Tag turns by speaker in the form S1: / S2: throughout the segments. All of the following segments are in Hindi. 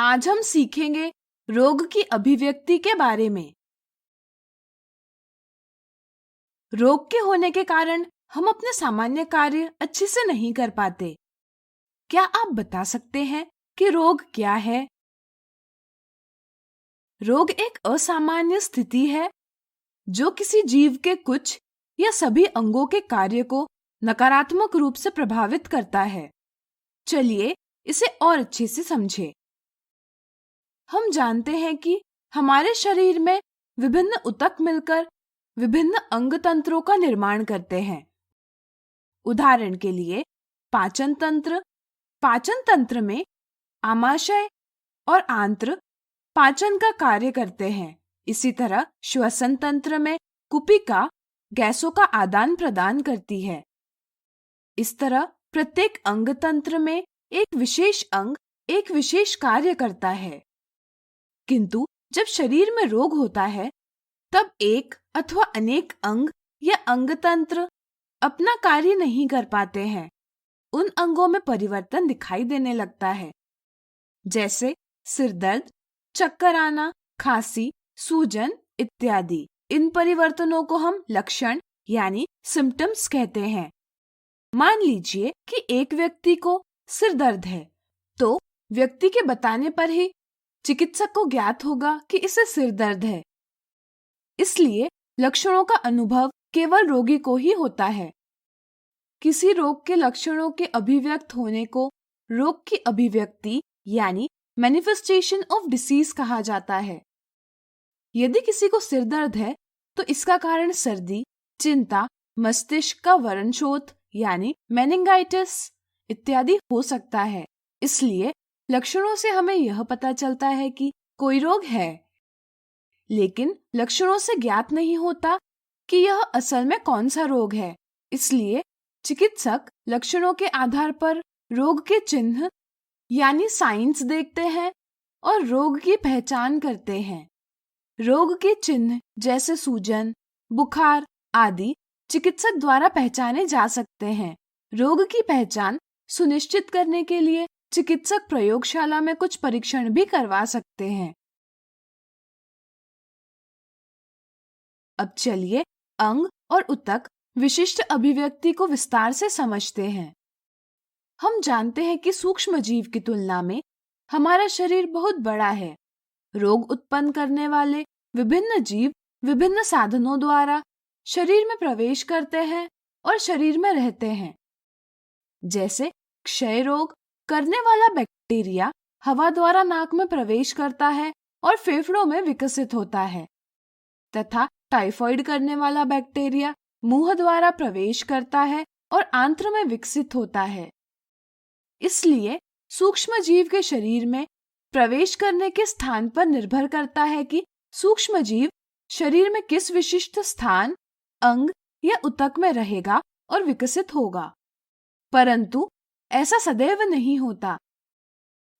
S1: आज हम सीखेंगे रोग की अभिव्यक्ति के बारे में। रोग के होने के कारण हम अपने सामान्य कार्य अच्छे से नहीं कर पाते। क्या आप बता सकते हैं कि रोग क्या है? रोग एक असामान्य स्थिति है जो किसी जीव के कुछ या सभी अंगों के कार्य को नकारात्मक रूप से प्रभावित करता है। चलिए इसे और अच्छे से समझें। हम जानते हैं कि हमारे शरीर में विभिन्न ऊतक मिलकर विभिन्न अंग तंत्रों का निर्माण करते हैं। उदाहरण के लिए पाचन तंत्र में आमाशय और आंत्र पाचन का कार्य करते हैं। इसी तरह श्वसन तंत्र में कुपिका गैसों का आदान प्रदान करती है। इस तरह प्रत्येक अंग तंत्र में एक विशेष अंग एक विशेष कार्य करता है। किंतु जब शरीर में रोग होता है तब एक अथवा अनेक अंग या अंग तंत्र अपना कार्य नहीं कर पाते हैं। उन अंगों में परिवर्तन दिखाई देने लगता है, जैसे सिर दर्द, चक्कर आना, खांसी, सूजन इत्यादि। इन परिवर्तनों को हम लक्षण यानी सिम्टम्स कहते हैं। मान लीजिए कि एक व्यक्ति को सिर दर्द है, तो व्यक्ति के बताने पर ही चिकित्सक को ज्ञात होगा कि इसे सिर दर्द है। इसलिए लक्षणों का अनुभव केवल रोगी को ही होता है। किसी रोग के लक्षणों के अभिव्यक्त होने को रोग की अभिव्यक्ति यानी मैनिफेस्टेशन ऑफ डिसीज कहा जाता है। यदि किसी को सिर दर्द है तो इसका कारण सर्दी, चिंता, मस्तिष्क का वरणशोथ यानी मेनिंगाइटिस इत्यादि हो सकता है। इसलिए लक्षणों से हमें यह पता चलता है कि कोई रोग है, लेकिन लक्षणों से ज्ञात नहीं होता कि यह असल में कौन सा रोग है। इसलिए चिकित्सक लक्षणों के आधार पर रोग के चिन्ह यानी साइंस देखते हैं और रोग की पहचान करते हैं। रोग के चिन्ह जैसे सूजन, बुखार आदि चिकित्सक द्वारा पहचाने जा सकते हैं। रोग की पहचान सुनिश्चित करने के लिए चिकित्सक प्रयोगशाला में कुछ परीक्षण भी करवा सकते हैं। अब चलिए अंग और ऊतक विशिष्ट अभिव्यक्ति को विस्तार से समझते हैं। हम जानते हैं कि सूक्ष्म जीव की तुलना में हमारा शरीर बहुत बड़ा है। रोग उत्पन्न करने वाले विभिन्न जीव विभिन्न साधनों द्वारा शरीर में प्रवेश करते हैं और शरीर में रहते हैं। जैसे क्षय रोग करने वाला बैक्टीरिया हवा द्वारा नाक में प्रवेश करता है और फेफड़ों में विकसित होता है, तथा टाइफाइड करने वाला बैक्टीरिया मुंह द्वारा प्रवेश करता है और आंत्र में विकसित होता है। इसलिए सूक्ष्म जीव के शरीर में प्रवेश करने के स्थान पर निर्भर करता है कि सूक्ष्म जीव शरीर में किस विशिष्ट स्थान, अंग या ऊतक में रहेगा और विकसित होगा। परंतु ऐसा सदैव नहीं होता।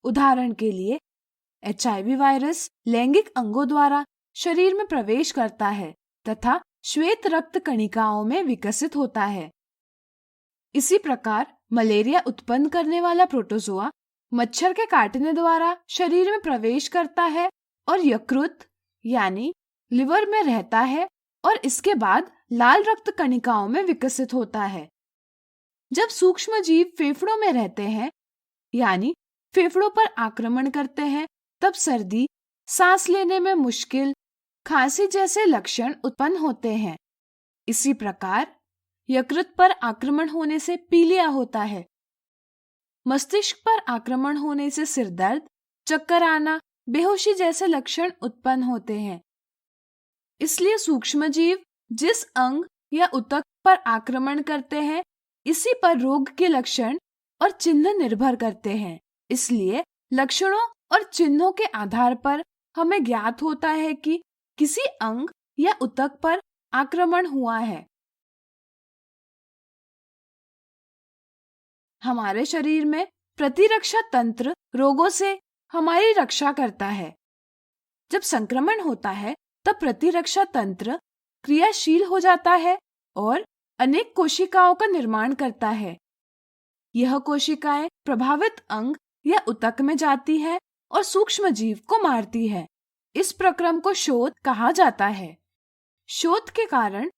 S1: उदाहरण के लिए HIV वायरस लैंगिक अंगों द्वारा शरीर में प्रवेश करता है तथा श्वेत रक्त कणिकाओं में विकसित होता है। इसी प्रकार मलेरिया उत्पन्न करने वाला प्रोटोजोआ मच्छर के काटने द्वारा शरीर में प्रवेश करता है और यकृत यानी लिवर में रहता है और इसके बाद लाल रक्त कणिकाओं में विकसित होता है। जब सूक्ष्म जीव फेफड़ों में रहते हैं यानी फेफड़ों पर आक्रमण करते हैं, तब सर्दी, सांस लेने में मुश्किल, खांसी जैसे लक्षण उत्पन्न होते हैं। इसी प्रकार यकृत पर आक्रमण होने से पीलिया होता है। मस्तिष्क पर आक्रमण होने से सिर दर्द, चक्कर आना, बेहोशी जैसे लक्षण उत्पन्न होते हैं। इसलिए सूक्ष्म जीव जिस अंग या ऊतक पर आक्रमण करते हैं, इसी पर रोग के लक्षण और चिन्ह निर्भर करते हैं। इसलिए लक्षणों और चिन्हों के आधार पर हमें ज्ञात होता है कि किसी अंग या ऊतक पर आक्रमण हुआ है। हमारे शरीर में प्रतिरक्षा तंत्र रोगों से हमारी रक्षा करता है। जब संक्रमण होता है तब प्रतिरक्षा तंत्र क्रियाशील हो जाता है और अनेक कोशिकाओं का निर्माण करता है। यह कोशिकाएं प्रभावित अंग या ऊतक में जाती है और सूक्ष्म जीव को मारती है। इस प्रक्रम को शोथ कहा जाता है। शोथ के कारण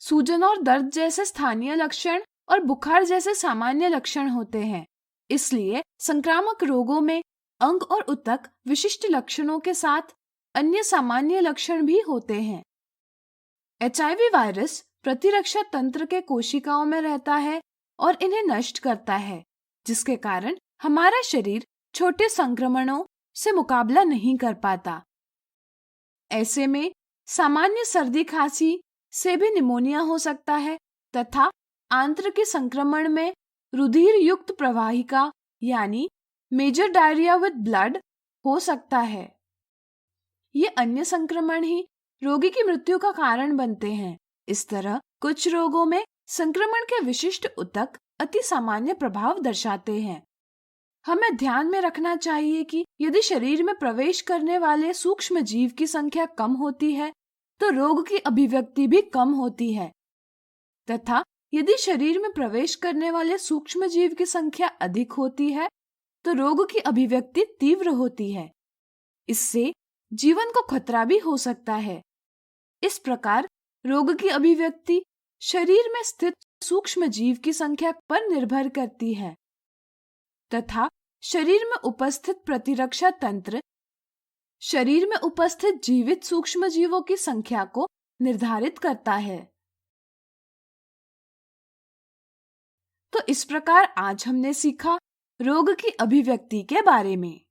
S1: सूजन और दर्द जैसे स्थानीय लक्षण और बुखार जैसे सामान्य लक्षण होते हैं। इसलिए संक्रामक रोगों में अंग और ऊतक विशिष्ट लक्षणों के साथ अन्य सामान्य लक्षण भी होते हैं। HIV वायरस प्रतिरक्षा तंत्र के कोशिकाओं में रहता है और इन्हें नष्ट करता है, जिसके कारण हमारा शरीर छोटे संक्रमणों से मुकाबला नहीं कर पाता। ऐसे में सामान्य सर्दी खांसी से भी निमोनिया हो सकता है तथा आंत्र संक्रमण में रुधिर युक्त प्रवाहिका यानी मेजर डायरिया विद ब्लड हो सकता है। ये अन्य संक्रमण ही रोगी की मृत्यु का कारण बनते हैं। इस तरह कुछ रोगों में संक्रमण के विशिष्ट ऊतक अति सामान्य प्रभाव दर्शाते हैं। हमें ध्यान में रखना चाहिए कि यदि शरीर में प्रवेश करने वाले सूक्ष्म जीव की संख्या कम होती है तो रोग की अभिव्यक्ति भी कम होती है, तथा यदि शरीर में प्रवेश करने वाले सूक्ष्म जीव की संख्या अधिक होती है तो रोग की अभिव्यक्ति तीव्र होती है। इससे जीवन को खतरा भी हो सकता है। इस प्रकार रोग की अभिव्यक्ति शरीर में स्थित सूक्ष्म जीव की संख्या पर निर्भर करती है तथा शरीर में उपस्थित प्रतिरक्षा तंत्र शरीर में उपस्थित जीवित सूक्ष्म जीवों की संख्या को निर्धारित करता है। तो इस प्रकार आज हमने सीखा रोग की अभिव्यक्ति के बारे में।